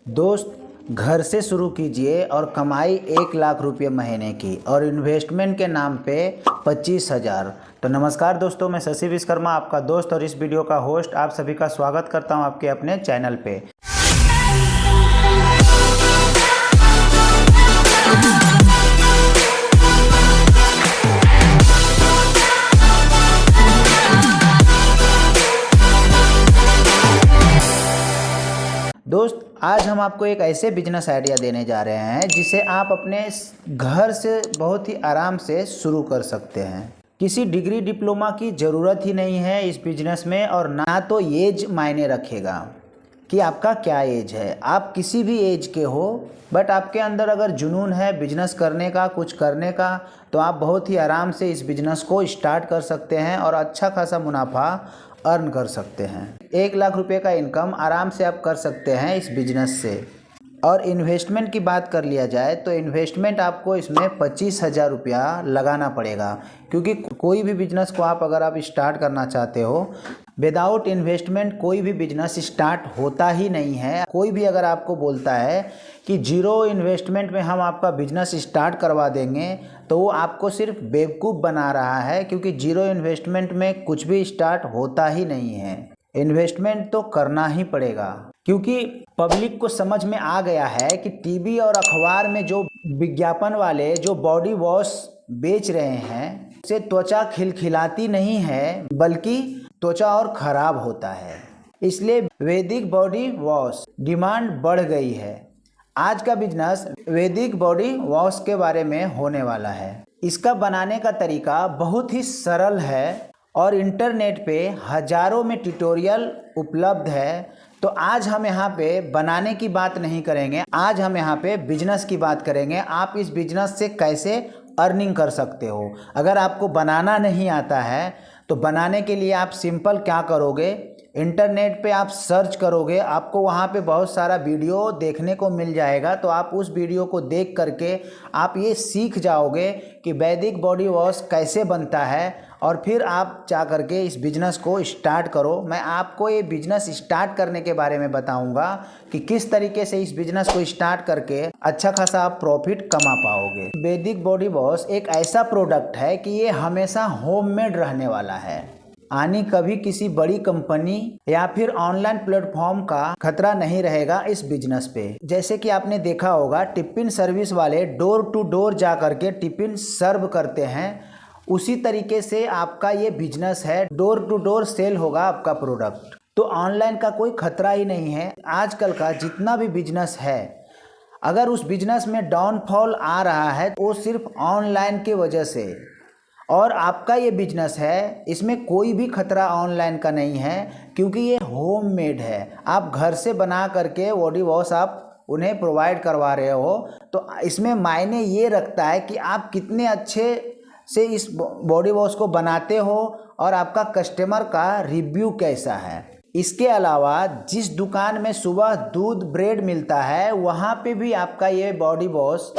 दोस्त, घर से शुरू कीजिए और कमाई 1 लाख रुपये महीने की और इन्वेस्टमेंट के नाम पे 25,000। तो नमस्कार दोस्तों, मैं शशि विश्वकर्मा आपका दोस्त और इस वीडियो का होस्ट आप सभी का स्वागत करता हूं आपके अपने चैनल पे। दोस्त, आज हम आपको एक ऐसे बिजनेस आइडिया देने जा रहे हैं जिसे आप अपने घर से बहुत ही आराम से शुरू कर सकते हैं। किसी डिग्री डिप्लोमा की ज़रूरत ही नहीं है इस बिजनेस में, और ना तो एज मायने रखेगा कि आपका क्या एज है। आप किसी भी एज के हो, बट आपके अंदर अगर जुनून है बिजनेस करने का, कुछ करने का, तो आप बहुत ही आराम से इस बिजनेस को स्टार्ट कर सकते हैं और अच्छा खासा मुनाफा अर्न कर सकते हैं। 1 लाख रुपए का इनकम आराम से आप कर सकते हैं इस बिजनेस से। और इन्वेस्टमेंट की बात कर लिया जाए तो इन्वेस्टमेंट आपको इसमें 25,000 रुपया लगाना पड़ेगा, क्योंकि कोई भी बिजनेस को अगर आप स्टार्ट करना चाहते हो, विदाउट इन्वेस्टमेंट कोई भी बिजनेस स्टार्ट होता ही नहीं है। कोई भी अगर आपको बोलता है कि 0 इन्वेस्टमेंट में हम आपका बिजनेस स्टार्ट करवा देंगे, तो वो आपको सिर्फ बेवकूफ़ बना रहा है, क्योंकि 0 इन्वेस्टमेंट में कुछ भी स्टार्ट होता ही नहीं है। इन्वेस्टमेंट तो करना ही पड़ेगा, क्योंकि पब्लिक को समझ में आ गया है कि टीवी और अखबार में जो विज्ञापन वाले जो बॉडी वॉश बेच रहे हैं, उससे त्वचा खिलखिलाती नहीं है, बल्कि त्वचा और खराब होता है। इसलिए वैदिक बॉडी वॉश डिमांड बढ़ गई है। आज का बिजनेस वैदिक बॉडी वॉश के बारे में होने वाला है। इसका बनाने का तरीका बहुत ही सरल है और इंटरनेट पे हजारों में ट्यूटोरियल उपलब्ध है। तो आज हम यहाँ पे बनाने की बात नहीं करेंगे, आज हम यहाँ पे बिजनेस की बात करेंगे। आप इस बिजनेस से कैसे अर्निंग कर सकते हो। अगर आपको बनाना नहीं आता है तो बनाने के लिए आप सिंपल क्या करोगे, इंटरनेट पे आप सर्च करोगे, आपको वहाँ पे बहुत सारा वीडियो देखने को मिल जाएगा। तो आप उस वीडियो को देख करके आप ये सीख जाओगे कि वैदिक बॉडी वॉश कैसे बनता है, और फिर आप जा करके इस बिज़नेस को स्टार्ट करो। मैं आपको ये बिज़नेस स्टार्ट करने के बारे में बताऊंगा कि किस तरीके से इस बिज़नेस को स्टार्ट करके अच्छा खासा आप प्रॉफिट कमा पाओगे। वैदिक बॉडी वॉश एक ऐसा प्रोडक्ट है कि ये हमेशा होममेड रहने वाला है। आनी कभी किसी बड़ी कंपनी या फिर ऑनलाइन प्लेटफॉर्म का खतरा नहीं रहेगा इस बिजनेस पे। जैसे कि आपने देखा होगा, टिफिन सर्विस वाले डोर टू डोर जा करके टिफिन सर्व करते हैं, उसी तरीके से आपका ये बिजनेस है, डोर टू डोर सेल होगा आपका प्रोडक्ट। तो ऑनलाइन का कोई खतरा ही नहीं है। आजकल का जितना भी बिजनेस है, अगर उस बिजनेस में डाउनफॉल आ रहा है वो सिर्फ ऑनलाइन की वजह से, और आपका ये बिजनेस है, इसमें कोई भी खतरा ऑनलाइन का नहीं है, क्योंकि ये होममेड है। आप घर से बना करके बॉडी वॉश आप उन्हें प्रोवाइड करवा रहे हो। तो इसमें मायने ये रखता है कि आप कितने अच्छे से इस बॉडी वॉश को बनाते हो और आपका कस्टमर का रिव्यू कैसा है। इसके अलावा जिस दुकान में सुबह दूध ब्रेड मिलता है, वहाँ पे भी आपका ये बॉडी वॉश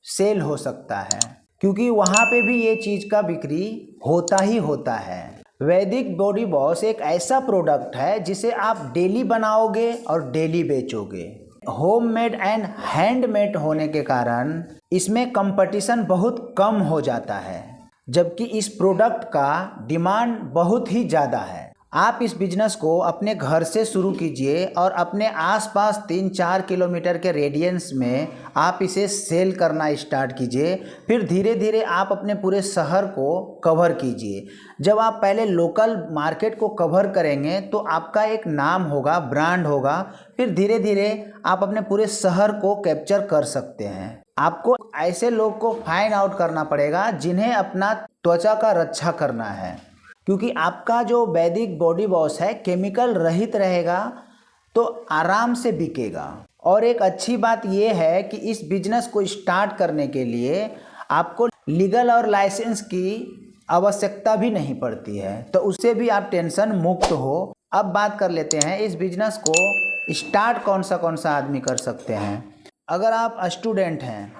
सेल हो सकता है, क्योंकि वहाँ पे भी ये चीज़ का बिक्री होता ही होता है। वैदिक बॉडी वॉश एक ऐसा प्रोडक्ट है जिसे आप डेली बनाओगे और डेली बेचोगे। होममेड एंड हैंडमेड होने के कारण इसमें कंपटीशन बहुत कम हो जाता है, जबकि इस प्रोडक्ट का डिमांड बहुत ही ज़्यादा है। आप इस बिजनेस को अपने घर से शुरू कीजिए और अपने आसपास 3-4 किलोमीटर के रेडियंस में आप इसे सेल करना स्टार्ट कीजिए। फिर धीरे धीरे आप अपने पूरे शहर को कवर कीजिए। जब आप पहले लोकल मार्केट को कवर करेंगे तो आपका एक नाम होगा, ब्रांड होगा। फिर धीरे धीरे आप अपने पूरे शहर को कैप्चर कर सकते हैं। आपको ऐसे लोग को फाइंड आउट करना पड़ेगा जिन्हें अपना त्वचा का रक्षा करना है, क्योंकि आपका जो वैदिक बॉडी वॉश है केमिकल रहित रहेगा, तो आराम से बिकेगा। और एक अच्छी बात यह है कि इस बिजनेस को स्टार्ट करने के लिए आपको लीगल और लाइसेंस की आवश्यकता भी नहीं पड़ती है, तो उससे भी आप टेंशन मुक्त हो। अब बात कर लेते हैं इस बिजनेस को स्टार्ट कौन सा आदमी कर सकते हैं। अगर आप स्टूडेंट हैं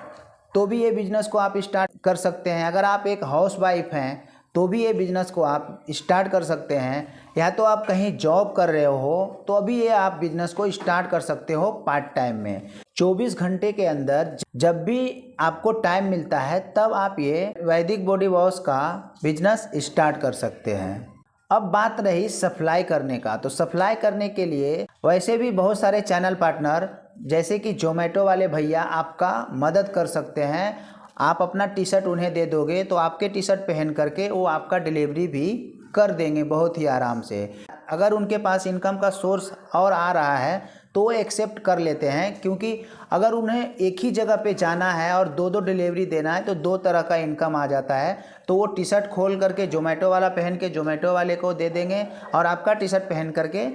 तो भी ये बिजनेस को आप स्टार्ट कर सकते हैं। अगर आप एक हाउसवाइफ हैं तो भी ये बिज़नेस को आप स्टार्ट कर सकते हैं। या तो आप कहीं जॉब कर रहे हो तो अभी ये आप बिज़नेस को स्टार्ट कर सकते हो पार्ट टाइम में। 24 घंटे के अंदर जब भी आपको टाइम मिलता है तब आप ये वैदिक बॉडी वॉश का बिज़नेस स्टार्ट कर सकते हैं। अब बात रही सप्लाई करने का, तो सप्लाई करने के लिए वैसे भी बहुत सारे चैनल पार्टनर जैसे कि जोमेटो वाले भैया आपका मदद कर सकते हैं। आप अपना टी शर्ट उन्हें दे दोगे तो आपके टी शर्ट पहन करके वो आपका डिलीवरी भी कर देंगे बहुत ही आराम से। अगर उनके पास इनकम का सोर्स और आ रहा है तो वो एक्सेप्ट कर लेते हैं, क्योंकि अगर उन्हें एक ही जगह पे जाना है और दो डिलीवरी देना है तो 2 तरह का इनकम आ जाता है। तो वो टी शर्ट खोल करके जोमेटो वाला पहन के जोमेटो वाले को दे देंगे और आपका टी शर्ट पहन करके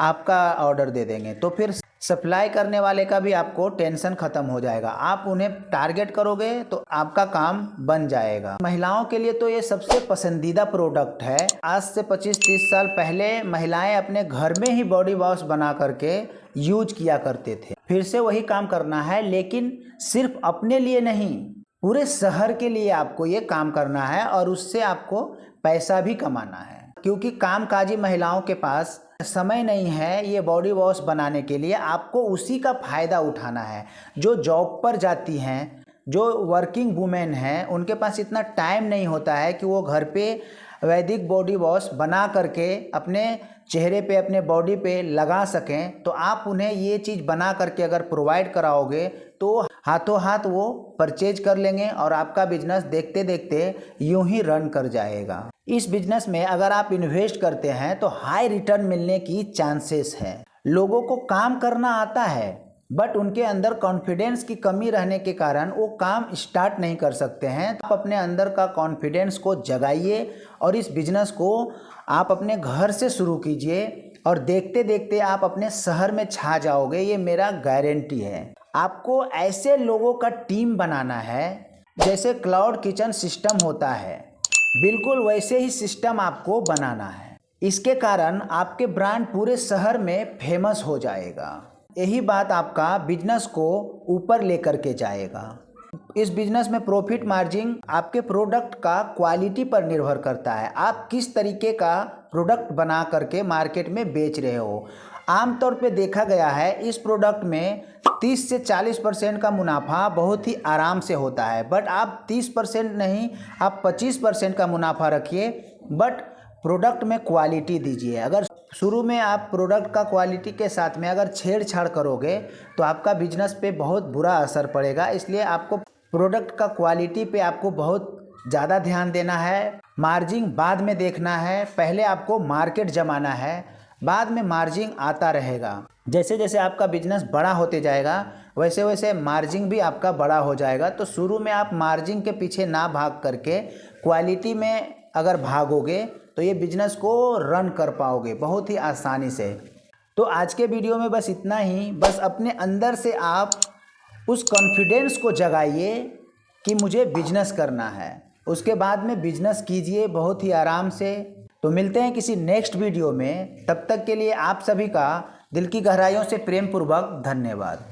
आपका ऑर्डर दे देंगे। तो फिर सप्लाई करने वाले का भी आपको टेंशन ख़त्म हो जाएगा। आप उन्हें टारगेट करोगे तो आपका काम बन जाएगा। महिलाओं के लिए तो ये सबसे पसंदीदा प्रोडक्ट है। आज से 25-30 साल पहले महिलाएं अपने घर में ही बॉडी वॉश बना करके यूज किया करते थे। फिर से वही काम करना है, लेकिन सिर्फ अपने लिए नहीं, पूरे शहर के लिए आपको ये काम करना है और उससे आपको पैसा भी कमाना है। क्योंकि कामकाजी महिलाओं के पास समय नहीं है ये बॉडी वॉश बनाने के लिए, आपको उसी का फ़ायदा उठाना है। जो जॉब पर जाती हैं, जो वर्किंग वुमेन हैं, उनके पास इतना टाइम नहीं होता है कि वो घर पे वैदिक बॉडी वॉश बना करके अपने चेहरे पे, अपने बॉडी पे लगा सकें। तो आप उन्हें ये चीज़ बना करके अगर प्रोवाइड कराओगे तो हाथों हाथ वो परचेज कर लेंगे और आपका बिजनेस देखते देखते यूं ही रन कर जाएगा। इस बिजनेस में अगर आप इन्वेस्ट करते हैं तो हाई रिटर्न मिलने की चांसेस है। लोगों को काम करना आता है बट उनके अंदर कॉन्फिडेंस की कमी रहने के कारण वो काम स्टार्ट नहीं कर सकते हैं। तो आप अपने अंदर का कॉन्फिडेंस को जगाइए और इस बिजनेस को आप अपने घर से शुरू कीजिए और देखते देखते आप अपने शहर में छा जाओगे, ये मेरा गारंटी है। आपको ऐसे लोगों का टीम बनाना है जैसे क्लाउड किचन सिस्टम होता है, बिल्कुल वैसे ही सिस्टम आपको बनाना है। इसके कारण आपके ब्रांड पूरे शहर में फेमस हो जाएगा। यही बात आपका बिजनेस को ऊपर लेकर के जाएगा। इस बिजनेस में प्रॉफिट मार्जिन आपके प्रोडक्ट का क्वालिटी पर निर्भर करता है। आप किस तरीके का प्रोडक्ट बना करके मार्केट में बेच रहे हो। आमतौर पे देखा गया है इस प्रोडक्ट में 30 से 40% का मुनाफा बहुत ही आराम से होता है। बट आप 30% नहीं, आप 25% का मुनाफा रखिए, बट प्रोडक्ट में क्वालिटी दीजिए। अगर शुरू में आप प्रोडक्ट का क्वालिटी के साथ में अगर छेड़छाड़ करोगे तो आपका बिजनेस पे बहुत बुरा असर पड़ेगा। इसलिए आपको प्रोडक्ट का क्वालिटी पे आपको बहुत ज़्यादा ध्यान देना है। मार्जिन बाद में देखना है, पहले आपको मार्केट जमाना है, बाद में मार्जिन आता रहेगा। जैसे जैसे आपका बिजनेस बड़ा होते जाएगा वैसे वैसे मार्जिन भी आपका बड़ा हो जाएगा। तो शुरू में आप मार्जिन के पीछे ना भाग करके क्वालिटी में अगर भागोगे तो ये बिजनेस को रन कर पाओगे बहुत ही आसानी से। तो आज के वीडियो में बस इतना ही। बस अपने अंदर से आप उस कॉन्फिडेंस को जगाइए कि मुझे बिजनेस करना है, उसके बाद में बिजनेस कीजिए बहुत ही आराम से। तो मिलते हैं किसी नेक्स्ट वीडियो में, तब तक के लिए आप सभी का दिल की गहराइयों से प्रेम पूर्वक धन्यवाद।